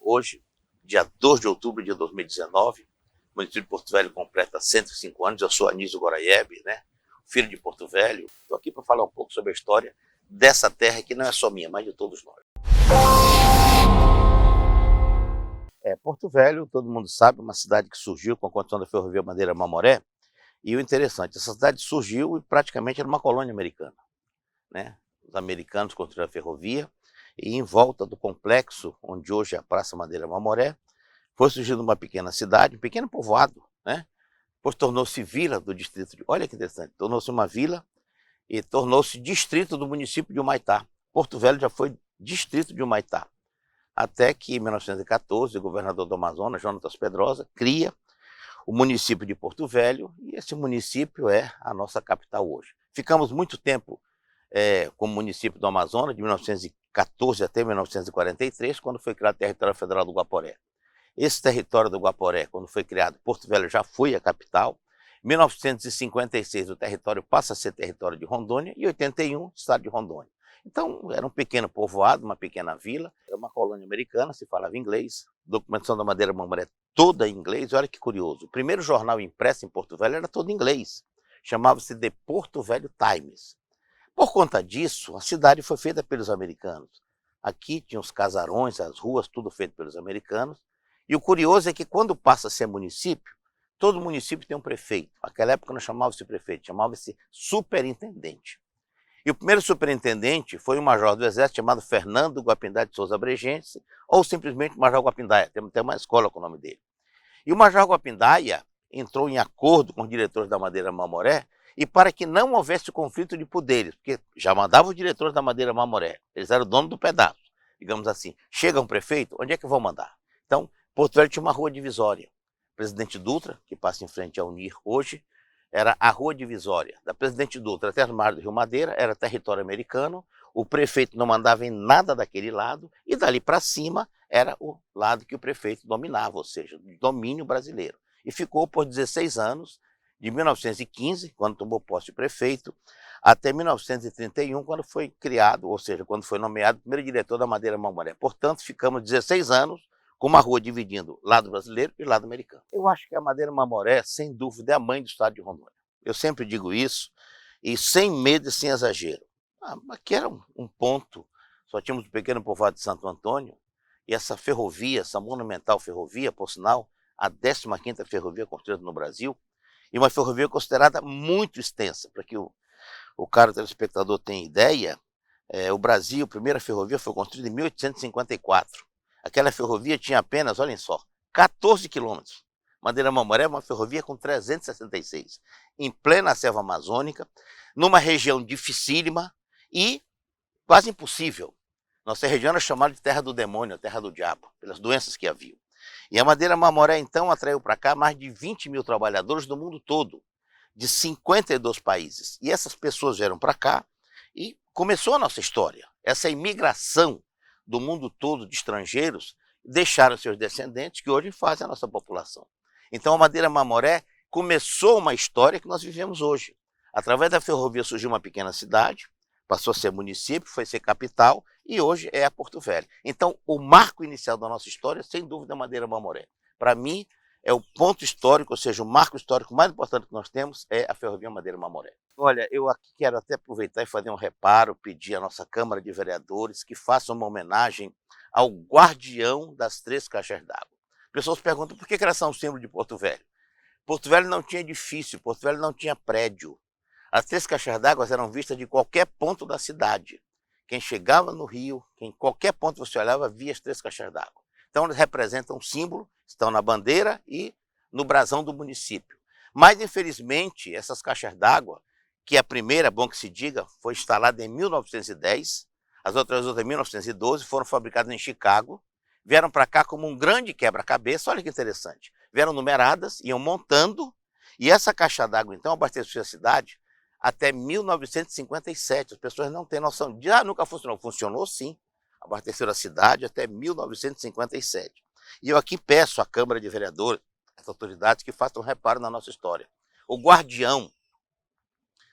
Hoje, dia 2 de outubro de 2019, o município de Porto Velho completa 105 anos. Eu sou Anísio Goraieb, filho de Porto Velho. Estou aqui para falar um pouco sobre a história dessa terra que não é só minha, mas de todos nós. Porto Velho, todo mundo sabe, uma cidade que surgiu com a construção da ferrovia Madeira-Mamoré. E o interessante, essa cidade surgiu e praticamente era uma colônia americana. Os americanos construíram a ferrovia e em volta do complexo, onde hoje é a Praça Madeira-Mamoré, foi surgindo uma pequena cidade, um pequeno povoado, Depois tornou-se vila do distrito olha que interessante, tornou-se uma vila e tornou-se distrito do município de Humaitá. Porto Velho já foi distrito de Humaitá. Até que em 1914, o governador do Amazonas, Jonatas Pedrosa, cria o município de Porto Velho, e esse município é a nossa capital hoje. Ficamos muito tempo como município do Amazonas, de 1914 até 1943, quando foi criado o território federal do Guaporé. Esse território do Guaporé, quando foi criado, Porto Velho já foi a capital. Em 1956, o território passa a ser território de Rondônia, e em 81, estado de Rondônia. Então, era um pequeno povoado, uma pequena vila, era uma colônia americana, se falava inglês, documentação da Madeira-Mamoré toda em inglês. Olha que curioso, o primeiro jornal impresso em Porto Velho era todo em inglês, chamava-se The Porto Velho Times. Por conta disso, a cidade foi feita pelos americanos. Aqui tinha os casarões, as ruas, tudo feito pelos americanos. E o curioso é que quando passa a ser município, todo município tem um prefeito. Naquela época não chamava-se prefeito, chamava-se superintendente. E o primeiro superintendente foi um major do Exército chamado Fernando Guapindaia de Souza Bregense, ou simplesmente Major Guapindaia, tem até uma escola com o nome dele. E o Major Guapindaia entrou em acordo com os diretores da Madeira-Mamoré, e para que não houvesse conflito de poderes, porque já mandava os diretores da Madeira-Mamoré, eles eram dono do pedaço, digamos assim. Chega um prefeito, onde é que vão mandar? Então, Porto Velho tinha uma rua divisória. Presidente Dutra, que passa em frente ao UNIR hoje, era a rua divisória. Da Presidente Dutra até o Mar do Rio Madeira, era território americano, o prefeito não mandava em nada daquele lado, e dali para cima era o lado que o prefeito dominava, ou seja, domínio brasileiro. E ficou por 16 anos, de 1915, quando tomou posse de prefeito, até 1931, quando foi criado, ou seja, quando foi nomeado o primeiro diretor da Madeira-Mamoré. Portanto, ficamos 16 anos com uma rua dividindo lado brasileiro e lado americano. Eu acho que a Madeira-Mamoré, sem dúvida, é a mãe do estado de Rondônia. Eu sempre digo isso, e sem medo e sem exagero. Aqui era um ponto, só tínhamos um pequeno povoado de Santo Antônio, e essa ferrovia, essa monumental ferrovia, por sinal, a 15ª ferrovia construída no Brasil, e uma ferrovia considerada muito extensa. Para que o caro telespectador tenha ideia, o Brasil, a primeira ferrovia foi construída em 1854. Aquela ferrovia tinha apenas, olhem só, 14 quilômetros. Madeira-Mamoré é uma ferrovia com 366, em plena selva amazônica, numa região dificílima e quase impossível. Nossa região era chamada de terra do demônio, terra do diabo, pelas doenças que havia. E a Madeira-Mamoré, então, atraiu para cá mais de 20 mil trabalhadores do mundo todo, de 52 países. E essas pessoas vieram para cá e começou a nossa história. Essa imigração do mundo todo de estrangeiros deixaram seus descendentes, que hoje fazem a nossa população. Então a Madeira-Mamoré começou uma história que nós vivemos hoje. Através da ferrovia surgiu uma pequena cidade, passou a ser município, foi ser capital, e hoje é a Porto Velho. Então o marco inicial da nossa história, sem dúvida, é a Madeira-Mamoré. Para mim, é o ponto histórico, ou seja, o marco histórico mais importante que nós temos é a ferrovia Madeira-Mamoré. Olha, eu aqui quero até aproveitar e fazer um reparo, pedir à nossa Câmara de Vereadores que faça uma homenagem ao guardião das 3 caixas d'água. Pessoas perguntam por que elas são símbolo de Porto Velho. Porto Velho não tinha edifício, Porto Velho não tinha prédio. As 3 caixas d'água eram vistas de qualquer ponto da cidade. Quem chegava no rio, em qualquer ponto você olhava, via as 3 caixas d'água. Então eles representam um símbolo, estão na bandeira e no brasão do município. Mas, infelizmente, essas caixas d'água, que a primeira, bom que se diga, foi instalada em 1910, as outras em 1912, foram fabricadas em Chicago, vieram para cá como um grande quebra-cabeça. Olha que interessante, vieram numeradas, iam montando, e essa caixa d'água, então, abasteceu a cidade até 1957. As pessoas não têm noção de, nunca funcionou. Funcionou sim, abasteceram a cidade até 1957. E eu aqui peço à Câmara de Vereadores, às autoridades, que façam um reparo na nossa história. O guardião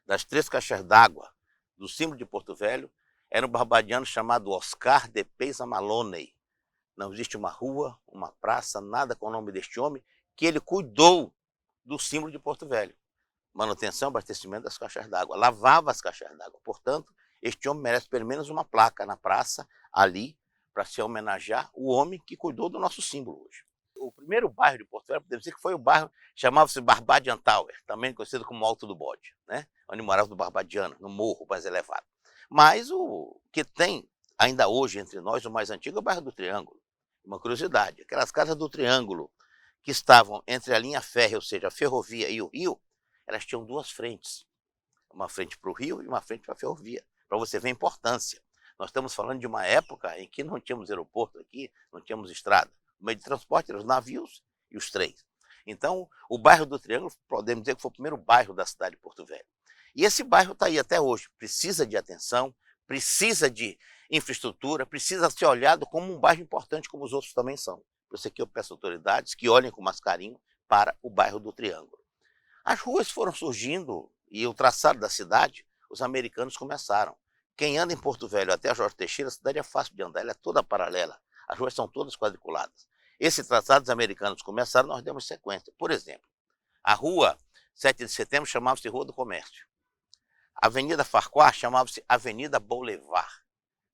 das 3 caixas d'água do símbolo de Porto Velho era um barbadiano chamado Oscar de Peysa Maloney. Não existe uma rua, uma praça, nada com o nome deste homem, que ele cuidou do símbolo de Porto Velho. Manutenção, abastecimento das caixas d'água, lavava as caixas d'água. Portanto, este homem merece pelo menos uma placa na praça, ali, para se homenagear o homem que cuidou do nosso símbolo hoje. O primeiro bairro de Porto Velho, podemos dizer que foi o bairro, chamava-se Barbadian Tower, também conhecido como Alto do Bode, né? Onde morava o Barbadiano, no morro mais elevado. Mas o que tem ainda hoje entre nós, o mais antigo, é o bairro do Triângulo. Uma curiosidade, aquelas casas do Triângulo que estavam entre a linha férrea, ou seja, a ferrovia e o rio, elas tinham duas frentes. Uma frente para o rio e uma frente para a ferrovia, para você ver a importância. Nós estamos falando de uma época em que não tínhamos aeroporto aqui, não tínhamos estrada. O meio de transporte eram os navios e os trens. Então, o bairro do Triângulo, podemos dizer que foi o primeiro bairro da cidade de Porto Velho. E esse bairro está aí até hoje, precisa de atenção, precisa de infraestrutura, precisa ser olhado como um bairro importante, como os outros também são. Por isso aqui eu peço autoridades que olhem com mais carinho para o bairro do Triângulo. As ruas foram surgindo e o traçado da cidade, os americanos começaram. Quem anda em Porto Velho até a Jorge Teixeira, a cidade é fácil de andar, ela é toda paralela. As ruas são todas quadriculadas. Esse traçado dos americanos começaram, nós demos sequência. Por exemplo, a rua 7 de setembro chamava-se Rua do Comércio. A Avenida Farquhar chamava-se Avenida Boulevard.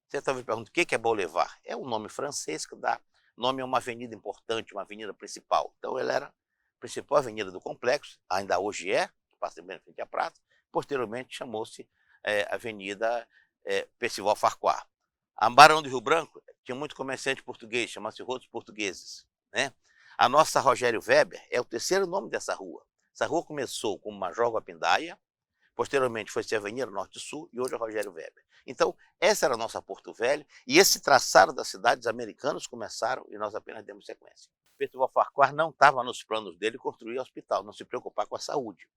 Você talvez pergunte, o que é Boulevard? É um nome francês que dá nome a uma avenida importante, uma avenida principal. Então ela era a principal avenida do complexo, ainda hoje é, que passa bem em frente à praça. Posteriormente chamou-se Avenida Percival Farquhar. A Barão do Rio Branco tinha muito comerciante português, chamava-se Rua dos Portugueses, né? A nossa Rogério Weber é o terceiro nome dessa rua. Essa rua começou como Major Guapindaia, posteriormente foi-se Avenida Norte e Sul e hoje é Rogério Weber. Então, essa era a nossa Porto Velho e esse traçado das cidades americanos começaram e nós apenas demos sequência. Percival Farquhar não estava nos planos dele construir hospital, não se preocupar com a saúde.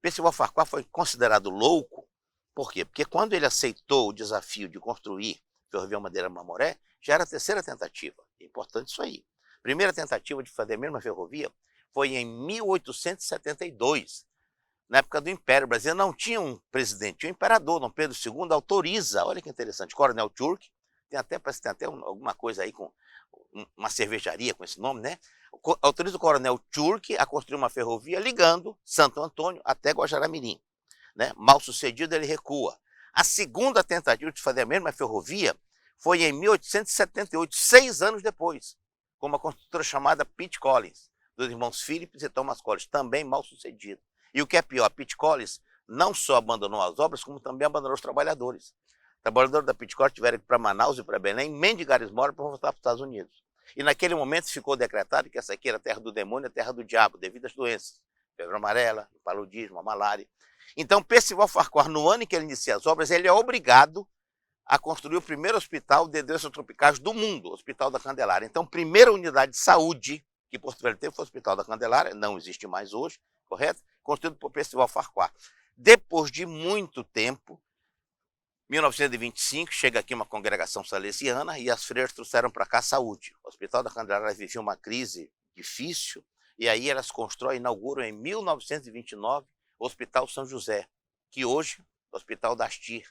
Percival Farquhar foi considerado louco, por quê? Porque quando ele aceitou o desafio de construir Ferrovia Madeira Mamoré, já era a terceira tentativa. É importante isso aí. A primeira tentativa de fazer a mesma ferrovia foi em 1872, na época do Império. O Brasil não tinha um presidente, tinha um imperador. Dom Pedro II autoriza, olha que interessante, Coronel Turk, parece que tem até alguma coisa aí com uma cervejaria com esse nome, né? Autoriza o Coronel Turk a construir uma ferrovia ligando Santo Antônio até Guajará-Mirim, né? Mal sucedido, ele recua. A segunda tentativa de fazer a mesma ferrovia foi em 1878, 6 anos depois, com uma construtora chamada Pitt Collins, dos irmãos Phillips e Thomas Collins, também mal sucedido. E o que é pior, Pitt Collins não só abandonou as obras, como também abandonou os trabalhadores. Os trabalhadores da Pitt Collins tiveram que ir para Manaus e para Belém, mendigar esmola para voltar para os Estados Unidos. E naquele momento ficou decretado que essa aqui era a terra do demônio, a terra do diabo, devido às doenças. Febre amarela, paludismo, a malária. Então, Percival Farquhar, no ano em que ele inicia as obras, ele é obrigado a construir o primeiro hospital de doenças tropicais do mundo, o Hospital da Candelária. Então, primeira unidade de saúde que Porto Velho teve foi o Hospital da Candelária, não existe mais hoje, correto? Construído por Percival Farquhar. Depois de muito tempo, 1925, chega aqui uma congregação salesiana e as freiras trouxeram para cá a saúde. O Hospital da Candelária vivia uma crise difícil e aí elas constroem e inauguram em 1929 o Hospital São José, que hoje é o Hospital da Astir,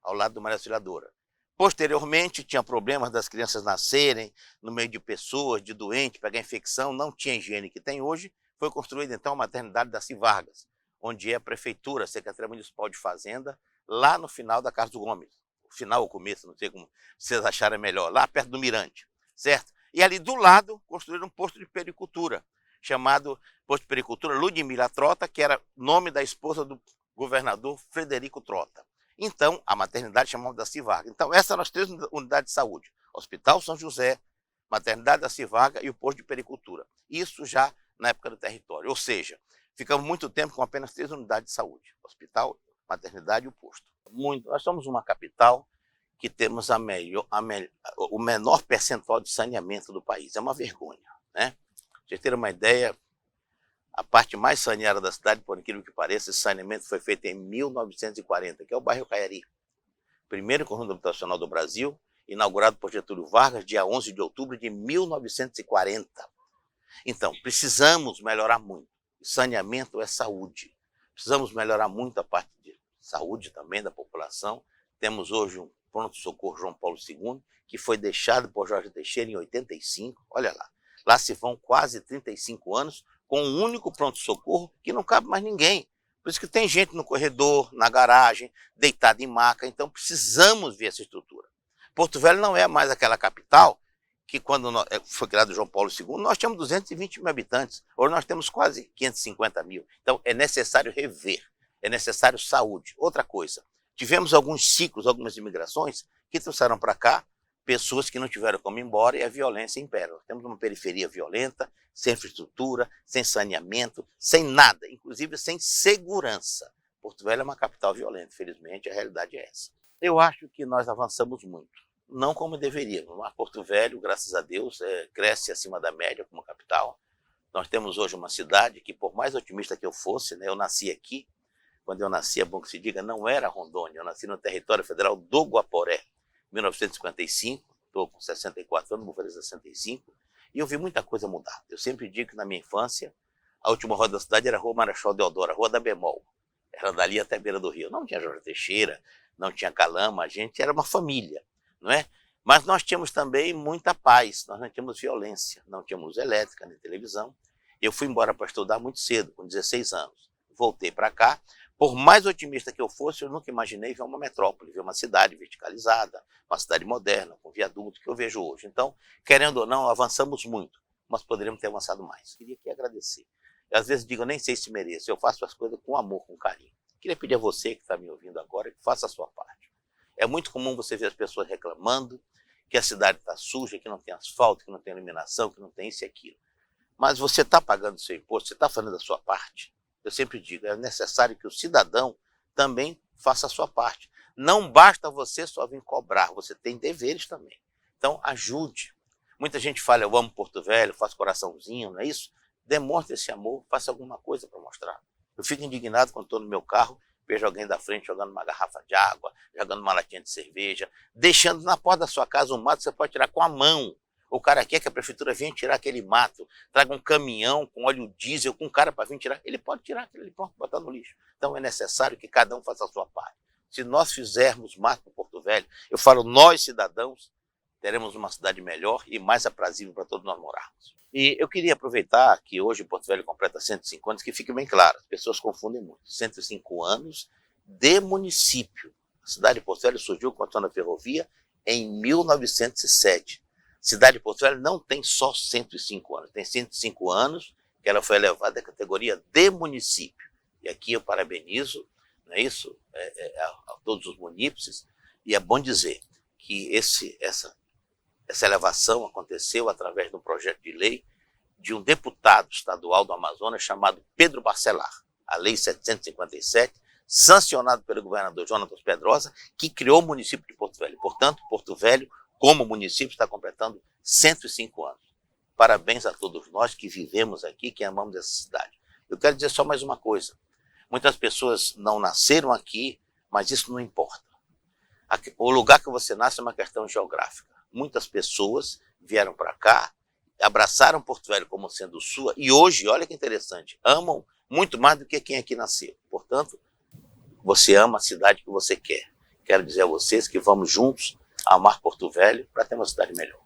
ao lado do Maria Auxiliadora. Posteriormente, tinha problemas das crianças nascerem no meio de pessoas, de doentes, pegar infecção, não tinha higiene que tem hoje. Foi construída então a maternidade da Civargas, onde é a prefeitura, a Secretaria Municipal de Fazenda, lá no final da Casa do Gomes. O final ou começo, não sei como vocês acharem melhor, lá perto do Mirante, certo? E ali do lado construíram um posto de pericultura, chamado Posto de Pericultura Ludmila Trota, que era nome da esposa do governador Frederico Trota. Então, a maternidade chamava da Civarga. Então, essas eram as 3 unidades de saúde. Hospital São José, maternidade da Civarga e o posto de pericultura. Isso já na época do território. Ou seja, ficamos muito tempo com apenas 3 unidades de saúde. Hospital, maternidade e o posto. Nós somos uma capital que temos o menor percentual de saneamento do país. É uma vergonha, né? Pra vocês terem uma ideia, a parte mais saneada da cidade, por incrível que pareça, esse saneamento foi feito em 1940, que é o bairro Caiari. Primeiro conjunto habitacional do Brasil, inaugurado por Getúlio Vargas, dia 11 de outubro de 1940. Então, precisamos melhorar muito. Saneamento é saúde. Precisamos melhorar muito a parte de saúde também da população. Temos hoje um pronto-socorro João Paulo II, que foi deixado por Jorge Teixeira em 85, olha lá. Lá se vão quase 35 anos com um único pronto-socorro que não cabe mais ninguém. Por isso que tem gente no corredor, na garagem, deitada em maca, então precisamos ver essa estrutura. Porto Velho não é mais aquela capital que quando foi criado João Paulo II, nós tínhamos 220 mil habitantes, hoje nós temos quase 550 mil. Então é necessário rever, é necessário saúde. Outra coisa, tivemos alguns ciclos, algumas imigrações que trouxeram para cá pessoas que não tiveram como ir embora e a violência impera. Temos uma periferia violenta, sem infraestrutura, sem saneamento, sem nada, inclusive sem segurança. Porto Velho é uma capital violenta, infelizmente, a realidade é essa. Eu acho que nós avançamos muito, não como deveríamos, mas Porto Velho, graças a Deus, cresce acima da média como capital. Nós temos hoje uma cidade que, por mais otimista que eu fosse, né, eu nasci aqui, quando eu nasci, é bom que se diga, não era Rondônia, eu nasci no território federal do Guaporé, 1955, estou com 64 anos, vou fazer 65, e eu vi muita coisa mudar. Eu sempre digo que na minha infância, a última rua da cidade era a Rua Marechal Deodoro, a Rua da Bemol. Era dali até a beira do rio. Não tinha Jorge Teixeira, não tinha Calama, a gente era uma família, não é? Mas nós tínhamos também muita paz, nós não tínhamos violência, não tínhamos luz elétrica, nem televisão. Eu fui embora para estudar muito cedo, com 16 anos. Voltei para cá. Por mais otimista que eu fosse, eu nunca imaginei ver uma metrópole, ver uma cidade verticalizada, uma cidade moderna, com viaduto, que eu vejo hoje. Então, querendo ou não, avançamos muito, mas poderíamos ter avançado mais. Queria aqui agradecer. Eu, às vezes digo, eu nem sei se mereço, eu faço as coisas com amor, com carinho. Queria pedir a você que está me ouvindo agora que faça a sua parte. É muito comum você ver as pessoas reclamando que a cidade está suja, que não tem asfalto, que não tem iluminação, que não tem isso e aquilo. Mas você está pagando o seu imposto, você está fazendo a sua parte. Eu sempre digo, é necessário que o cidadão também faça a sua parte. Não basta você só vir cobrar, você tem deveres também. Então, ajude. Muita gente fala, eu amo Porto Velho, faço coraçãozinho, não é isso? Demonstre esse amor, faça alguma coisa para mostrar. Eu fico indignado quando estou no meu carro, vejo alguém da frente jogando uma garrafa de água, jogando uma latinha de cerveja, deixando na porta da sua casa um mato que você pode tirar com a mão. O cara quer que a prefeitura venha tirar aquele mato, traga um caminhão com óleo diesel, com um cara para vir tirar. Ele pode tirar aquilo ali, pronto, botar no lixo. Então é necessário que cada um faça a sua parte. Se nós fizermos mato para Porto Velho, eu falo nós cidadãos, teremos uma cidade melhor e mais aprazível para todos nós morarmos. E eu queria aproveitar que hoje Porto Velho completa 105 anos, que fique bem claro, as pessoas confundem muito. 105 anos de município. A cidade de Porto Velho surgiu com a ferrovia em 1907. Cidade de Porto Velho não tem só 105 anos, tem 105 anos que ela foi elevada à categoria de município. E aqui eu parabenizo, não é isso, a todos os munícipes, e é bom dizer que essa elevação aconteceu através de um projeto de lei de um deputado estadual do Amazonas chamado Pedro Bacelar, a Lei 757, sancionado pelo governador Jonatas Pedrosa, que criou o município de Porto Velho. Portanto, Porto Velho, como município, está completando 105 anos. Parabéns a todos nós que vivemos aqui, que amamos essa cidade. Eu quero dizer só mais uma coisa. Muitas pessoas não nasceram aqui, mas isso não importa. O lugar que você nasce é uma questão geográfica. Muitas pessoas vieram para cá, abraçaram Porto Velho como sendo sua, e hoje, olha que interessante, amam muito mais do que quem aqui nasceu. Portanto, você ama a cidade que você quer. Quero dizer a vocês que vamos juntos amar Porto Velho para ter uma cidade melhor.